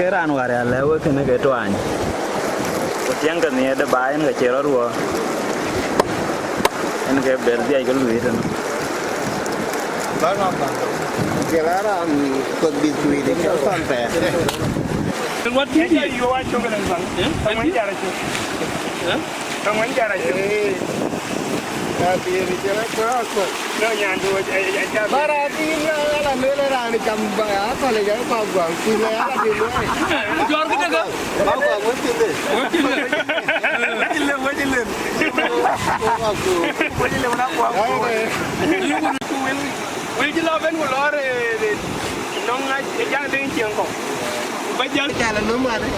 cái ran war ya lewe kene ke twany ko tiang kan ne de baen ga chero ruo en ke ber dia ga lui tan ba na ba ke la ran ko bi tui de ke san pe what did you want to go and run when jara chu when jara chu ta bi ni jara ko no yan do ja bara ti la me la ran kam ba pa le ga pa gwang ti le la di lo jor ki daga ba ba mo ti le na ko we ji la ben ko lore non nga ja den Chiengkou ba jal cha la no ma de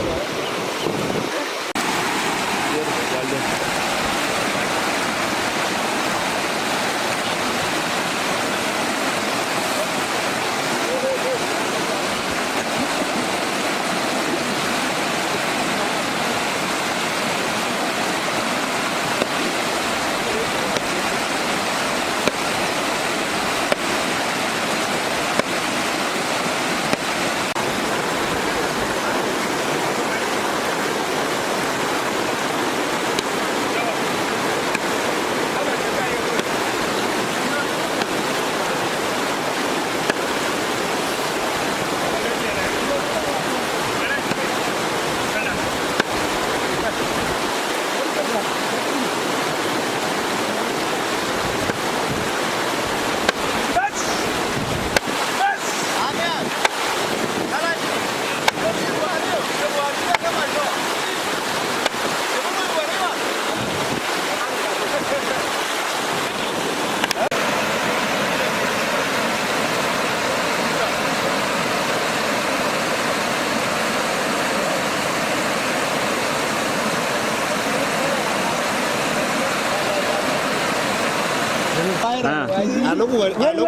alo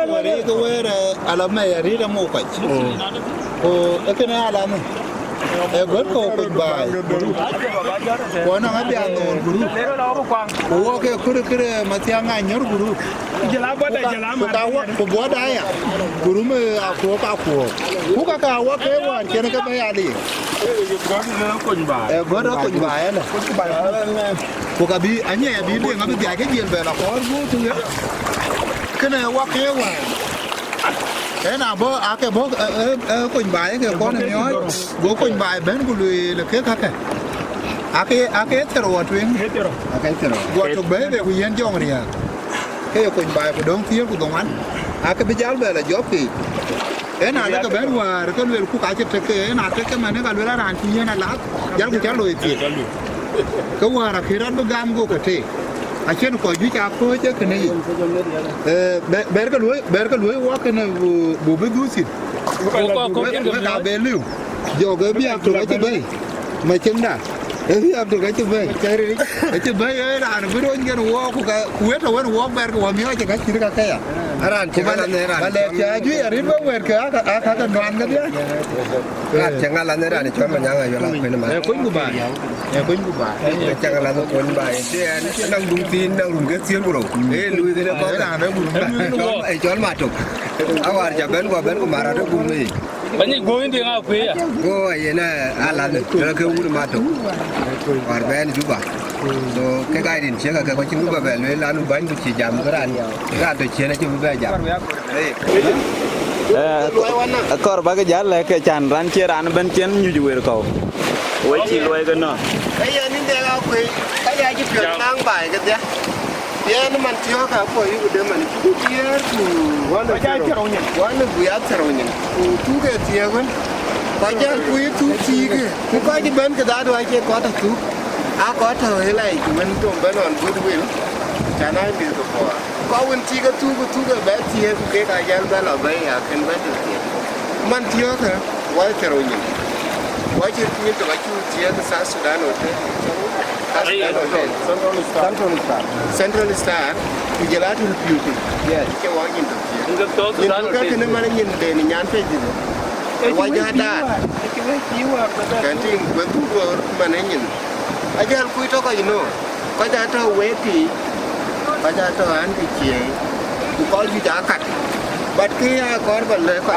wari ko wera ala me yari da mo kwaci o ekene ala me e gon ko ko ba ko na ngabi an non guru ko wo ke kure matianga nyor guru jala boda jala ma ka wo ko boda ya guru me ko ku ka wo ke wa kene ka ba ya li e godo ko ba ya na ko ka bi anya ya bi de ngabi ga ke jel ba la ko bu tu ya kene wa ke wa thế nào bố cái bố quỳnh bài cái con này nói bố quỳnh bài bên của lùi là cái khác cái thế rồi chuyện cái thế rồi gọi chụp bé về quỳnh yên cho mà đi à cái quỳnh bài của đống thiếu của công an cái bây giờ về là gió kỳ thế nào cái bé hòa cái lùi khu cái cái nào cái mà nó cả lùi ra đàn thì như là lát giá của cháu lùi tiền cái hòa là khi đó nó gam của cái thế achen ko ju cha ko je kene ber ka luy wa kene bu be dusin ko ka be liu jo ga bi ak to ga be ma chen da e bi ak to ga be chari e be e ra no biro ngen wo ku ka ku eta wen wo ber ko mi wa ka chiri ka ya aran ke ba ne ra ba le cha ju ya ri ba wer ka ka nwan ga dia ra cha ngala ne ra ni chon ma nyanga yo la pe ma e ko ku ba quên của bà chắc là nó quên bài thế đang đúng tin đang đúng cái xiên của đấy lui thế nó có là nó buồn cho mà chụp áo à chả bên của mà ra nó cùng đi Bánh gì gối đi ngao quê à? cô ấy nè Alan nó kêu u mà chụp và bên giúp bà so cái điện xe cái có chứng về lấy là nó bánh của chị giảm cái đàn ra từ chia nó chưa về giảm kor ba cái giá là cái chàn ran chia ran bên trên như jual kau với chi loay cái nó cái giờ nín đây ngao quê cái giờ chỉ chuyện ngang bài cái gì dia nó mình chưa cả coi cái đứa mình cứ chia quá là chơi chơi nhỉ quá là vui áp chơi nhỉ chú cái chia con bây giờ quý chú chi cái có cái bên cái đó đôi kia có thật chú có thời này mình tụi bên còn vui vui lắm chả nói gì được có bên chi cái chú cái bé chia cái giờ bên là bây giờ cái bên được chia mình chưa cả quá chơi nhỉ quá chơi như tụi cái chú chia cái sáng sudan rồi thế Central Star, Gujarat Beauty. Yeah, cái quán nhìn được gì? Nhìn cái này mà nhìn để nhàn phê gì đó. Wajah ada. Kan ting betul mà này nhìn. Aja kui to cái nó. Có giá to weti. Có giá to ăn cái gì? Có gì giá cắt. But cái con vật lấy phải.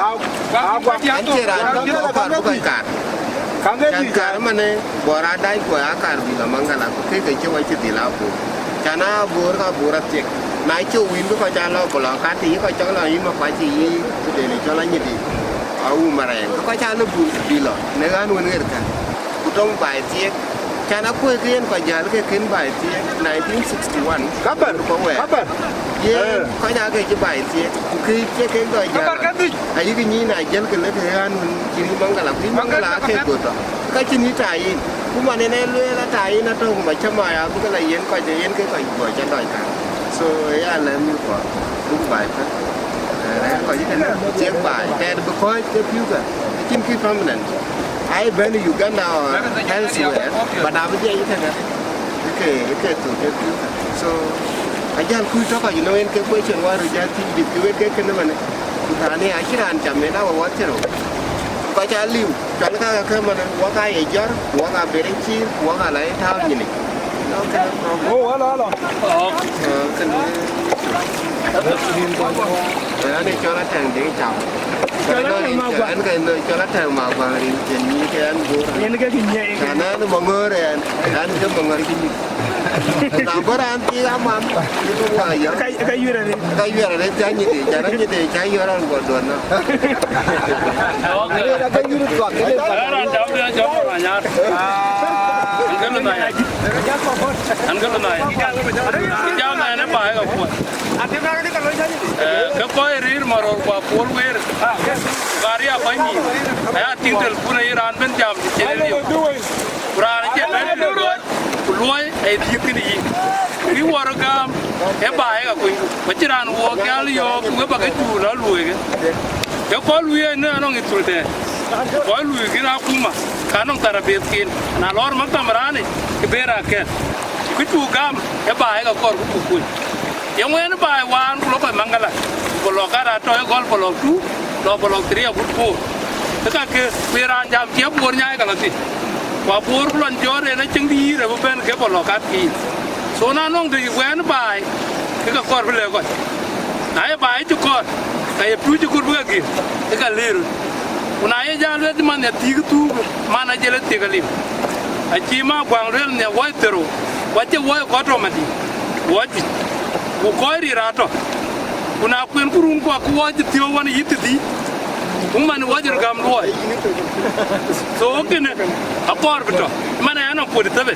Anh chơi ra nó có cái cắt. Kan mana bora dai ko akar bila mangala ko ke che wa che dilapo chana bor ka borat che nai chu win ko cha lo ko lo ka ti ko cho lo yi ma pa chi de ne cho la ni di au mare ko cha no bu bilo ne ga nu ne ka ku tong bai che chana ko ke ko ja ke ken bai che 1961 kapan kapan ye ko ja ke bai che ku ke ke ko ja ai cái ni na jel ke le ke an chi mangala ke ko to cái chuyện như trái cũng mà nên lưỡi là trái nó trông mà chăm mày à cũng cái là yến coi cho yến cái coi của chân đòi cả so ấy là làm như của đúng bài thôi đấy coi như thế chiếc bài cái được coi cái phiếu cả chính cái permanent ai bên Uganda elsewhere but đã bây giờ như thế này cái tụ cái phiếu cả so anh đang khui cho coi you know cái quay chuyện qua rồi ra thì biết cái nó mà này thà này ai chỉ làm chậm này đâu mà chết rồi có cha liu cho nó cái mà quá cái gì chứ quá cái bể chi quá cái lấy thao gì này nó cái ô đó đó cái này cho nó thành để chào anh cái nơi cho nó thành màu vàng thì như cái anh vô cái nó mong ngơ rồi anh cái mong ngơ cái nào bữa anh chỉ làm ăn cái ngoài giờ Cái gì này trái như thế trái vô đang còn đồn nó cái gì được toàn cái cháu mà nhá. Ăn cái này. Cháu này nó bài cái cuốn. Cái coi rìa mà rồi qua cuốn về. Gari apa ini? Saya tinggal pun Iran ben jam jadi dia. Kurang aja ben luai di sini. Ini warga baik aku. Macam warga lihat aku pakai tu lah luai kan. Ya kalau luai ni orang itu deh. Kalau luai kita aku mah kanong tarabetkin. Nah lor macam mana ni? Keberakan. Itu gam baik aku aku pun. Yang mana baik wan kalau kau manggalah. Kalau kau ada toy gol kalau tu. Lo bolong teriak buku, tapi keberan jam tiap bornya kalau ti, wabur pulan jore na cengdi, rebupen ke bolong kaki, so na nong di wen bay, ke kor beli kor, naya bay cukor, naya pu cukur begini, ke liru, naya jalan di mana tiga tu, mana jalan tiga lim, aci mah bang rel nya wai teru, wajah wai kotor mati, wajib, bukoi rato. Kuna kuen kurun ko aku wajib tiwa wan yitdi umman wajir gam loy so kene akor beto mana ana podi tabe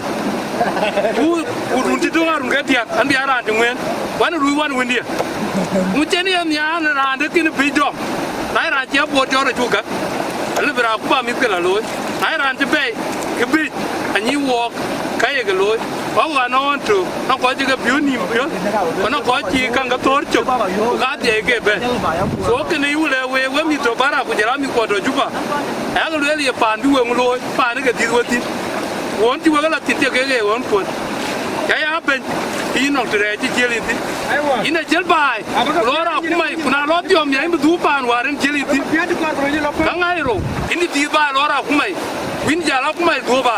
ku runti to ngarun gatia andi ara ngwen wan ru wan wendia muteni am ya na rande kin bidom nai ra je bo jore chuga le bra ku ba mi kala loy nai ran je be ke bi ani walk kai ga loy wa wa no to no ko ji ga biu ni biu no ko ji kan ga tor chu ga de ge be so ke ni u le we mi to bara ku jara mi ko do juba ya ga le ye pan du we loy pan ga di wo ti won ti wa ga la ti te ge won ko ya ben ti no tre ji je lin ti ina jel bai lo ra ku mai kuna lo ti om ya mi du pan waren je lin ti ga ngai ro ini ti ba lo ra ku mai win jala kuma go ba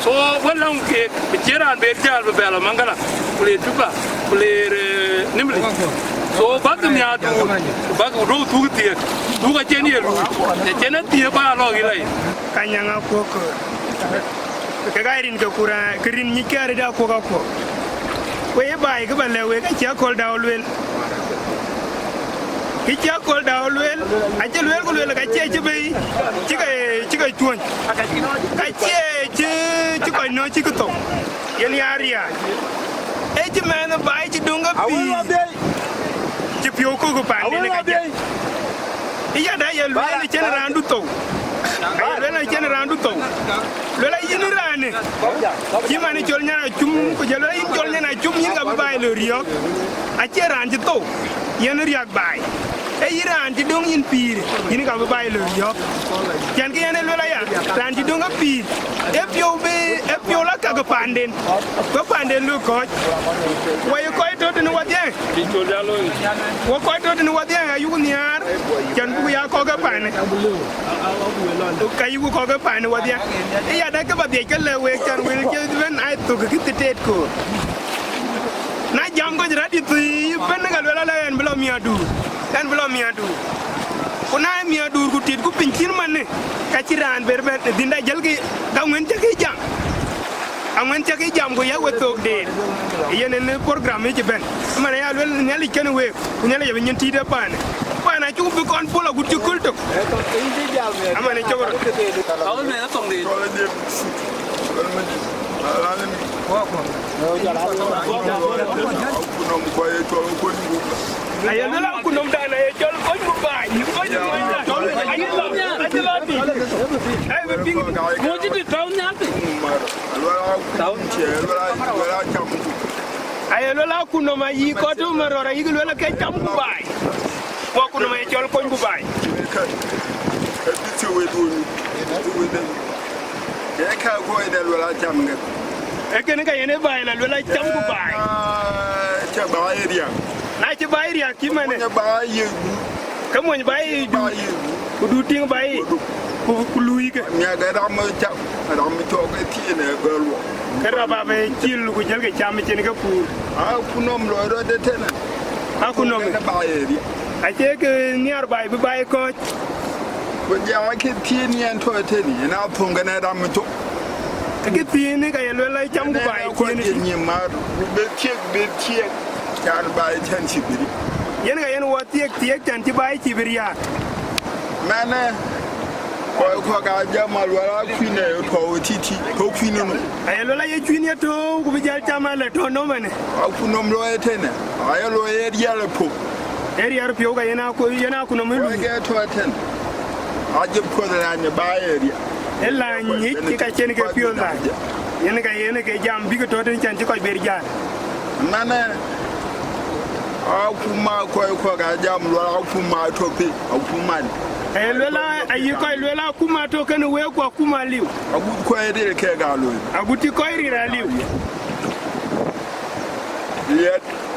so wannan ke bikiran be jal be bela mangala kule tuba kule nimli so bag mi adu bag ro tu tie tu ga jeni lu ne jena tie ba lo gilai kanyanga koko kagairin ka kura kirin ni kare da ko ka ko we bai ga balle we ka cha kol da olwel ki cha kol da olwel a che lwel ko lwel ka che bai ci ka tuon ka ci ko no ci ko to yen yaria e ci mena bai ci dunga pi ci pio ko ko pa ni ka je iya da ya lwel ci randu to Lela chen randu to. Lela yin rane. Kimani chol Nyanachum ko jelo yin chol Nyanachum yin ga bai le riok. A che ran to. Yen riak bai. E yiran ti dong yin pir. Yin ga bai le riok. Chen ke yen lela ya. Ran ti dong a pir. E pio la ka ga panden. Ko panden lu ko. Wa yo ko to ni wadye. ki chol jalo Wa ko to ni wadye ayu niar. Chen bu ya ko ga pan. Kai ko ga pan wadya e ya da ka ba de ka le we kan we ke ben ai to ka kitet ko na jam ko jira di tu ben ga le la en blo mi adu en blo mi adu ko na mi adu ku tit ku pinkin man ne ka ci ran ber ben dinda jel gi ga ngwen te ki jam angwen te ki jam ko ya we to de yene ne programme ci ben man ya le ne li ken we ku ne la ya nyen ti de pan pana chu bi kon pola gut ci kulto amane ci wor awal me na tong de ayo la ku nom da na e jol ko mu bay ko ñu ayo la bi ay be ping mo ci di taw ñaati ayo la ku nom yi ko to ma rora yi lo la kay tam ku bay ko ku nom e jol ko ñu bay e ken ka yene bay la lo la tam ku bay na ci bay ria ki mane ka mo ni bay du ku du ting bay ku luyi ke ka raba be til ku jel ke cham ci ni ka pu ku nom a ce ke niar bay bi bay ko ke tiene ka yelo la cham ku bay tiene yen ga yen wo tiek tan ti bay ci biriya Mana ko ga jamal wala kwine to titi ko kwine no ayelo la ye kwine to ku bi jal chama le to no mane aku nom lo etene ayelo ye yale po yar pio ga yana ku no melu ge to ten ajib ko da ne bayeri ella ni ki ka chen ke pio la yen ga jam bi ko to ten chan ti ko ber jal Mana aku ma ko ga jam lo aku ma to pe aku man ayelo ayi ko lela kuma to kan we ko kuma liu aku ko ede ke ga lo aguti ko ira liu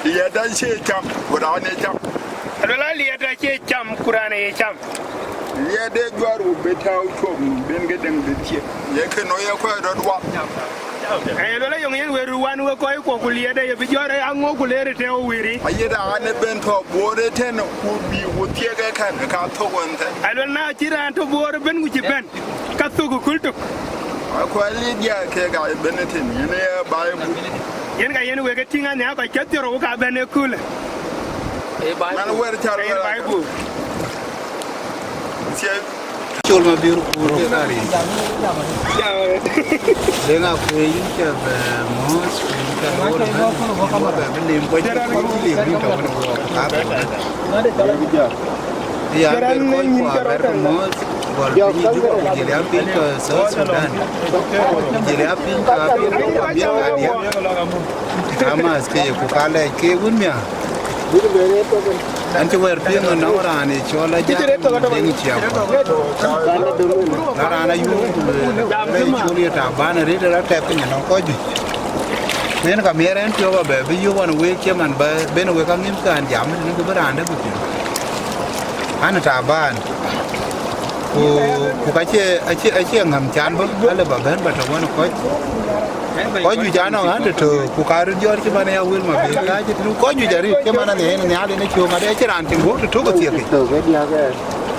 ya dan she cham wala ne cham lela liya da ke cham kurane ye cham ya de gwaru betaw to ben ga dem de tie ye ke no ye ko do wa ayelo la yong yen we ruwan we ko ku liya da ye bi jore ango ku lere te o wiri ayeda ane ben to bore ten ku bi wo tie ga kan ka to wonte ayelo na tira to bor ben ku ci ben ka to ku kulto ko ali dia ke ga benetin ne baay bu yen ga yen we ga tinga ne ka ketero ka ben kula man wer tar yen bay bu Chol Mabior Kur ke kari. Deng aku ini coba mos kita boleh beli baju beli kita mana apa? Iya, bermos. Kalau ini juga jadi apa ke Sudan. Jadi apa ke biar dia. Kama sekian kukala kebunnya. Anti wer piang na orane chola ja deng chiam na rana yu le chuli ta bana re la tap nya no ko ju nen ka meren tio ba be bi yu wan we chiam an ba ben we ka ngim kan jam ni ko baranda bu an ta ban ku ka che ngam chan bo ale ba ben ba to won ko ju jana ha de to ku ka ru jor ki bana ya wil ma be ka ji ko ju jari ke mana ne ale ne chu ma de che ran tin bo to ko ti ke to cái dia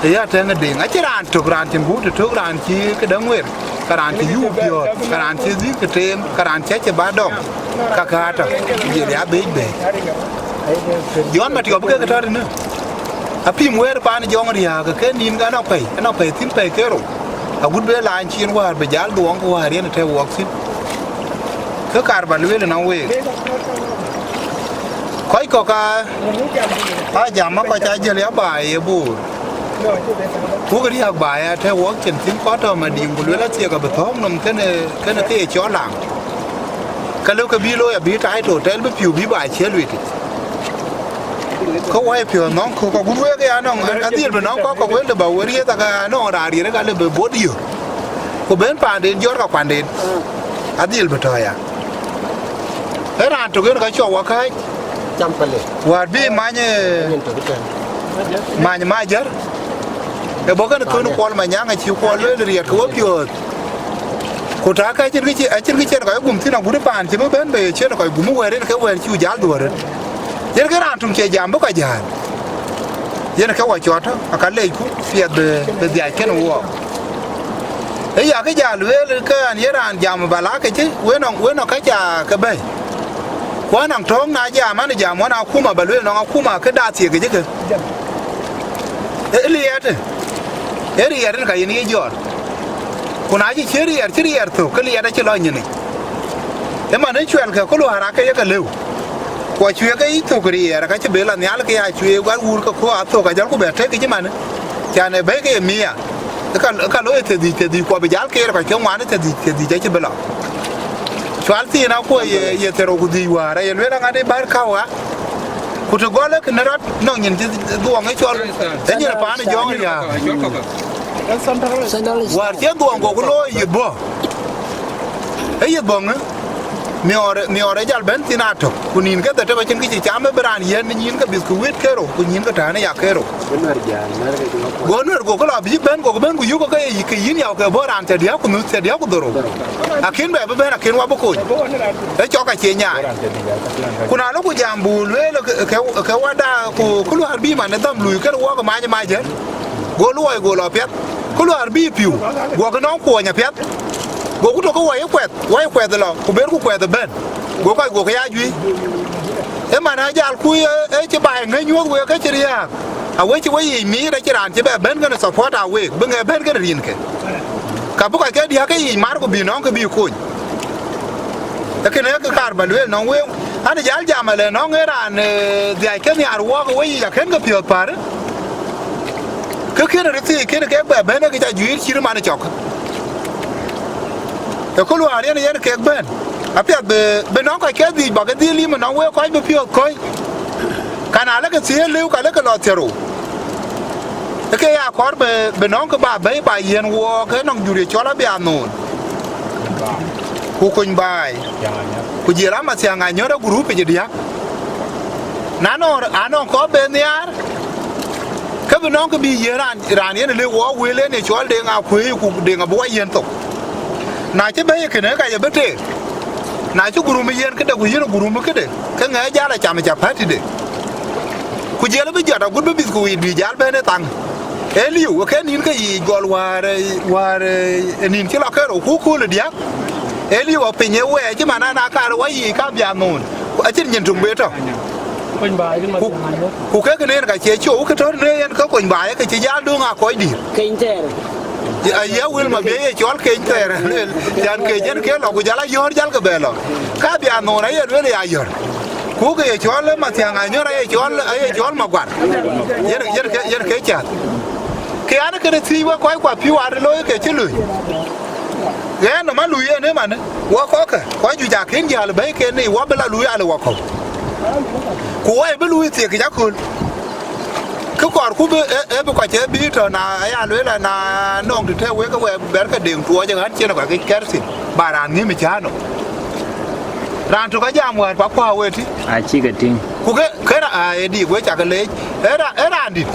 cái ya ta ne de nga che ran to ran tin bo to ran chi ke dang wer ka ran ti yu pyo ka ran chi zi ke tem ka ran che ba dom ka ka ta ji ya be yon ma ti ko ke ta ne a pi mwer pa ni jong ria ke nin ga na pe tin pe ke ro a gud be la chin war be jal duong ko war ne te wok sin ke kar ba le na we koi ko ka a jam ma ko cha je le ba e bu ku ga ria ba ya te wok chen tin ko to ma ding bu le la che ga ba thom nom ke ne ke cho lang ka lo ka bi lo ya bi tai to tel be piu bi ba che lui ti ko wai pio non ko ko gwe ga non adir be non ko gwe le ba wori ta ga no ra ri ga le be bodio ko ben pa den jor ka pan den adil be to ya era to ge ga cho wa kai chăm pale war bi ma nye ma jar e bo ga ko no ko ma nya ga chi ko le ri ko pio ko ta ka chin gi ga gum tin na bu de pan chi ben be chen ko gum we re ka we chu jal do re yen cái ran tung che jam bo ka jan yen ka wa chota aka le ku fiat be dia ken wo e ya cái ja lwe ka an yeran jam bala ke chi we no ka ja ka be kwa nang tong na ja ma na jam na ku ma ba lwe no ku ma ka da ti ke ke e li ya te e ri ya ka yen ye jor kuna ji cheri ya to ka li ya da chi lo nyi ni e ma ne chwen ka ko lo hara ka ye ka lew ko chue cái to kri era ka che bela nyal ke ya chue ga ur ko ko ato ka jal ko bete ke jimane chane be ke mia ka lo te di ko be jal ke ka ke wane te di che bela chwal ti na ko ye te ro ku di wa ra ye le nga de bar ka wa ku to gole ke narat no nyin ti do nga chol e ni pa na jong ya war che do ngo ko lo ye bo e ye bo nga mi ore jal ben tinato kunin ka te ba chen ki chame bran yen nyin ka biskuit kero kunin ka tane ya kero gonor go ko la bi ben go ben ku yugo ka yin ya ka boran te dia ku nu te dia ku doro akin be ben akin wa boko e cho ka che nya kuna lo ku jambu le ka wada ku lu harbi man dam lu ka wa ka ma nya je go lu go lo pet ku lu harbi piu go ka no ko nya pet go ku to ko wa kwet lo ku ber ku kwet ben go ka ya ju e ma na jal ku e che ba nge nyu we ka che ya a we che we mi da che ran che be ben ga support a we ben ga ben ga rin ke ka bu ka ke dia ka yi mar ko bi non ka bi ku ta ke ne ka kar ba le non we ana jal jama le non era ne dia ke ni ar wo we ya ken ga pio par ke ne ti ke ba ben ga ja ju chi ma na chok e ko lo ari ne yen ke ben apia be non ka ke di ba ke di li mo non we ko be pio ko kana la ke ti le ka la ke lo tero e ke ya kor be non ka ba yen wo ke non juri chola be anon ku kun bai ku jira ma sia nga nyora group je dia nano ano ko be niar ke be non ka bi yeran ran yen le wo we le ne chol de nga ku de nga bo yen to na che be ke ne ka ye bete na chu guru mi yen ke de ku yen guru mi ke de ke nga ja la chama cha pati de ku je le bi ja da gu bi ku wi bi jal be ne tang eliu ke nin ke yi gol ware nin ke la ke ro ku le dia eliu o pinye we che mana na ka ro yi ka bia nun a chin nyin tung be to ku ke ne ka che chu ke to ne yen ka kun ba ke che ja du nga ko di ke inter ya wil ma be chol ke inter jan ke jen ke lo ku jala yor jal ke be lo ka bia no na ye le ya yor ku ke chol ma tiang a nyora ye chol ma gwar yer ke cha ke ana ke ti wa kwa pi wa lo ke chi lu ge no ma lu ye ne ma ne wa ko ka ko ju ja ken ja le be ke ni wa be la lu ya le wa ko ku wa be lu ti ke ja ku ku kor ku be e be ko che bi to na ya le la na nong ti te we ka we ber ka ding tuo je han che na ka ke kersi baran ni mi cha no ran to ka jam wa pa kwa we ti a chi ga ting ku ke ra e di we cha ka le era di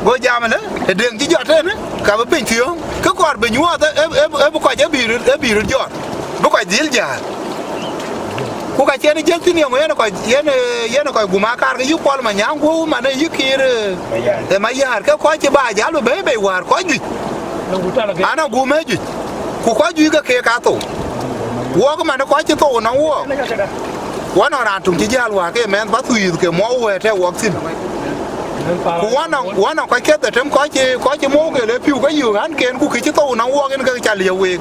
go jam le e deng ji jote ne ka ba pin tiyo ka kor be nyuo e bu ko je bi ru jot bu ko dil ja ku ka chen je tin yo ne ko yene ko guma kar ga yu pol ma nyang ku ma ne yikir e ma yar ka ko je ba ja lo be war ko ju ana gume ju ku ko ju ga ke ka to wo ko ma ne ko je to na wo wana ran tum ji jal wa ke men ba tu yu ke mo we te wo tin ku wana ko ke tem ko je mo ke le piu ga yu han ken ku ki to na wo gen ga cha le we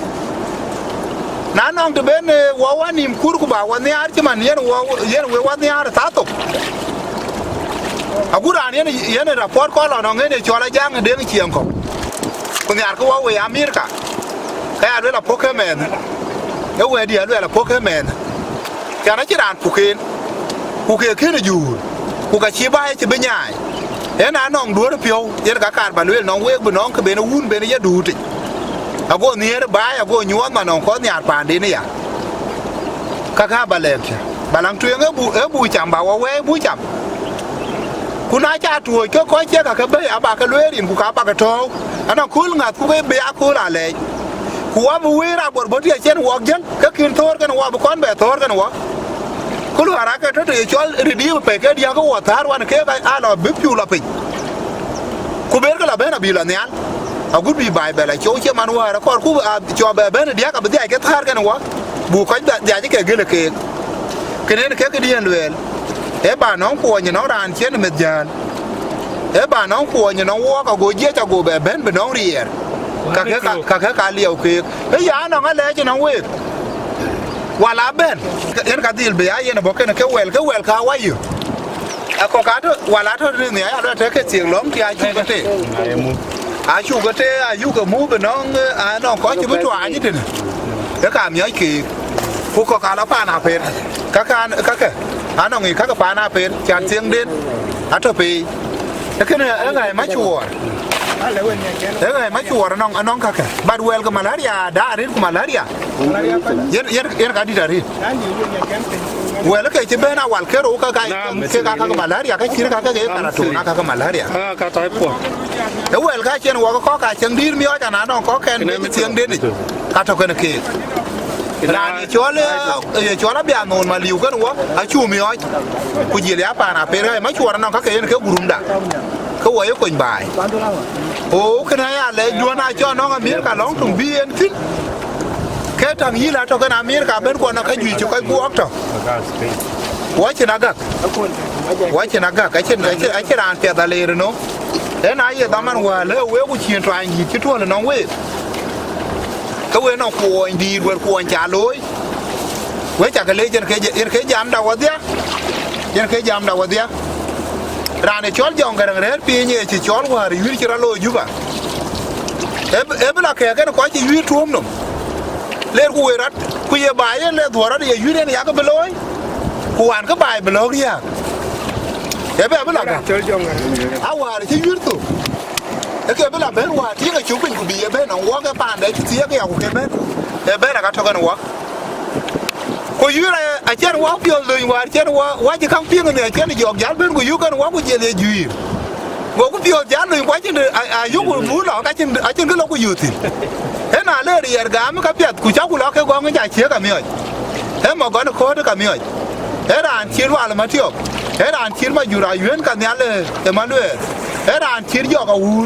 na nong de ben wo wa nim kur ku ba wa ne ar ti man yen we wa ne ar ta to agura yen rapport ko lo no ngene chola jang de Chiengkou ku ne ar ko wa we America ka ya le la pokemen e we di le la pokemen ka na chiran pukin ku ke ke ne jur ku ka chi ba chi be nyai e na nong duor pio yen ka kar ba le no we bu no ke be no un be ne ya du ti ago nier ba ago nyuon ma non ko nyar pandi ni ya kaka balek balang tueng e bu cham ba wa we bu cham kuna cha tuo ko che ka be aba ka lwerin ku ka ba ka to ana kul ngat ku be akul ale ku wa bu wira bor boti chen wo gen ka kin thor kan wa bu kon be thor kan wa kulu ara ka to e chol ridi pe ke dia ko wa thar wan ke ka alo bi piu la pe ku ber ka la be na bi la nyal agut bi bai bela cho che man wa ko ku cho be be dia ka be dia ke thar kan wa bu ko da ja ke gele ke kenen ke dien wel e ba non ko ni no ran chen me jan e ba non ko ni no wo ka go je ta go be ben be no rier ka liao ke e ya no ngale che no we wala ben en ka dil be ya yen bo ke wel ka wa yu ko ka to wala to ni ya do te ke tieng lom ti a chu ke te a chu ke te a yu ke mu be non a non ko chi bu twa ni tin e ka mi ai ki ku ko ka la pa na pe ka ke a non ngi ka pa na pe chan tieng den a to pe e ke ne e ngai ma chu e ngai ma chu non ka ke bad well ka malaria da rin ku malaria yen ka di da rin well ke che bena wal ke ro ka ka malaria ka chir ka na to na ka malaria ka tai po e well ka chen wo ko ka chen dir mi o na no ko ken be tieng den ka to ken ke na ni chola bia non ma liu kan wo a chu mi o ku ji le pa na pe re ma chu na ka ke yen ke gurum da ko wo yo kon bai o kana ya le do na cho no mi ka long tung bi en tin ke tang yi la to kana America ben ko na ka ju chu ka ku ok to wa chi na ga ka chen ran pe da le no e na ye da man wa le we ku chi twa yi chi to no we ka we no ko ndi we ko cha loi we cha ka le jen ke jam da wa dia ran e chol jong garang re pi ni chi chol wa ri wi chi ra lo ju ba e bla ke ko chi wi tuom no le ku we rat ku ye ba ye le dwara ye wi ne ya ka beloy ku an ka bai belo ya e be bla ka chol jong a wa ri chi wi tu e ke bla ben wa ti ga chu bin ku bi ye be no wa ka pa de ti ye ka ku ke be e be na ka to kan wa ko yura a chen wa pio lo wa chen wa ji kang ping ne chen jog jal ben ku yu kan wa ku je le juir go ku pio jal lo wa chen a yu ku mu lo ka chen a chen ko lo ku yu tin e na le ri er ga ma ka pet ku cha ku lo ke go nga che ka mi e mo go na ko ka mi e ran chi wa la ma tio e ran chi ma yura yuen ka ne le e ma le e ran chi yo ka wu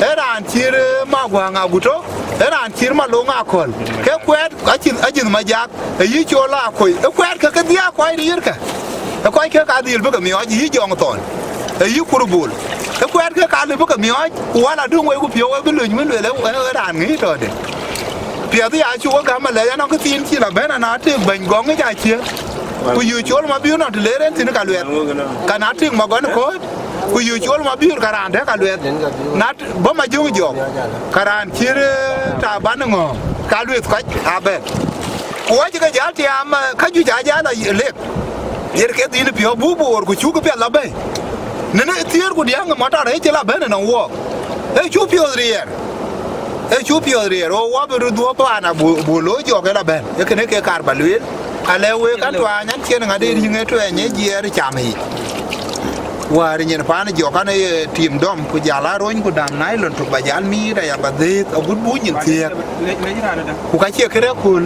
e ran chi ma gwa nga gu to e ran chi ma lo nga kol ke kwet a chin ma jak e yi cho la ko e kwet ka dia ko ri yer ka e ko ke ka dil bu ka mi o yi jong ton e yi kurbul e kwet ka le bu ka mi o wala dung we ku pio we bu lu mi le e ran ngi to de pia ti a chu ka ma le ya no ka tin chi la be na ti ben gong ga ja chi ku yu chol ma biu no te le ren tin ka lwet ka na ti ma gon ko ku yu chol ma biu ka ran de ka lwet na bo ma jung jo ka ran chi ta ban ngo ka lwet ka a be ku wa ji ka ja ti am ka ju ja la le yer ke tin pio bu bor ku chu ka pe la be ne ne tier ku dia ma ta re che la be na wo e chu pio rier o wa be du pa na bu lo jo ke la be e ke ne ke kar ba lwet ale we ka twa nyan chen nga de ri nge to enye ji er cham hi wari nyen pana jo kana tim dom ku jala roñ ku dam nay lon to bajal mi da ya badit agud bu nyin tiek ku ka che kere kul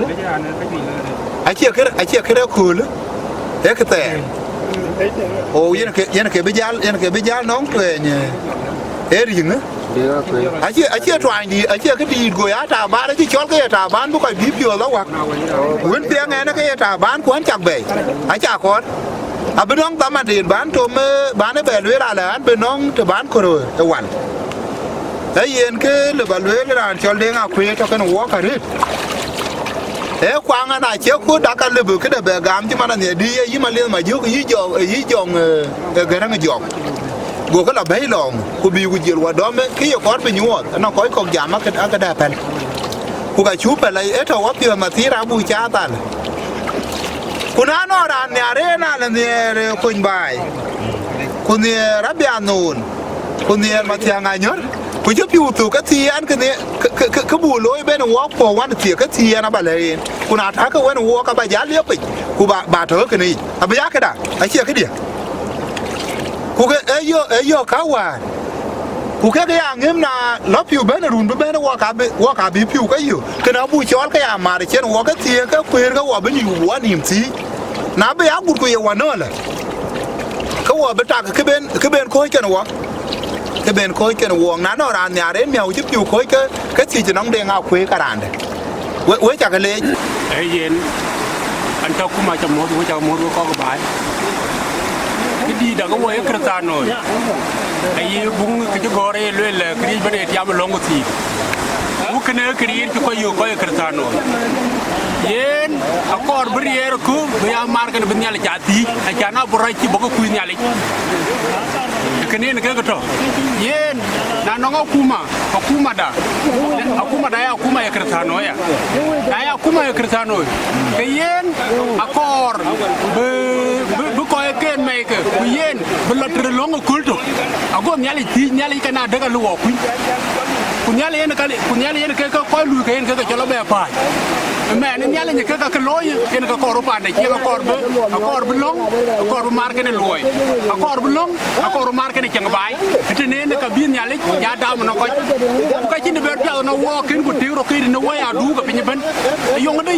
a che kere kul e kete o yen ke bijal nong twenye e ringa a che twang di a che ke di go ya ta ba chi chol ke ta ban bu ko bi pio la wak wen pe nga na ke ta ban ku an chak be a cha ko a benong ta ma din ban to me ban be lwe ra la an benong te ban ko ro te wan e yen ke le ba lwe ra chol de nga ku to kan wo ka rit e kwang na che ku da ka le bu ke de be gam ti ma na ne di yi ma le ma ju yi jong ga ra nga jong go ka la bay long ku bi ku jil wa do me ki yo ko be nyuot na ko ko jam ka da pen ku ka chu pe la e to wa pi ma ti ra bu cha ta kuna no ran ne arena le ne kun bai kun ne rabia nun kun ne ma ti nga nyor ku ju pi tu ka ti an ka ne ka bu loy be no wa ko wan ti ka ti na ba le kuna ta ka wan wo ka ba ja le pe ku ba to ka ni a ba ya ka da a che ka dia ku ke ayo ka wa ku ke ya ngem na lo piu be na run be na wa ka bi piu ka yu ke na bu chol ka ya ma de chen wa ka ti ka kwer ka wa be ni wa nim ti na be ya gut ku ye wa no la ka wa be ta ke ben ko chen wa ke ben ko chen wa na no ran ya re mèo ji piu ko ka ti ji nong de nga kwe ka ran de we cha ka le e yen an ta kuma cha mo ko ka bai đi đã có mấy cái tàn rồi, ai bung cái chỗ gore lên là cái vấn đề tiêm long thì, bung cái này cái cho coi cái tàn rồi, yen, akor beri ku, dia markan bennya le jati, aja na borai ci boko kuinya le, cái này cái đó, yen, na nong akuma da ya akuma ya kertano ya, ya akuma ya kertano, cái yen, akor coi cái này cái yên bật lật lông ở cuối rồi, agom nhali cái nào đỡ lúa quý, nhali cái coi lùi cái cho nó bè phải, mẹ nên nhali những cái lối cái cỏ bàn này kia cỏ bên lông, cỏ mar cái này lùi, cỏ bên lông, cỏ mar cái này chẳng bài, cho nên cái biên nhali nhà đào mà nó coi, cái chuyện này bây giờ nó walk in của tiêu rồi khi nó quay à đủ cái bên, dùng cái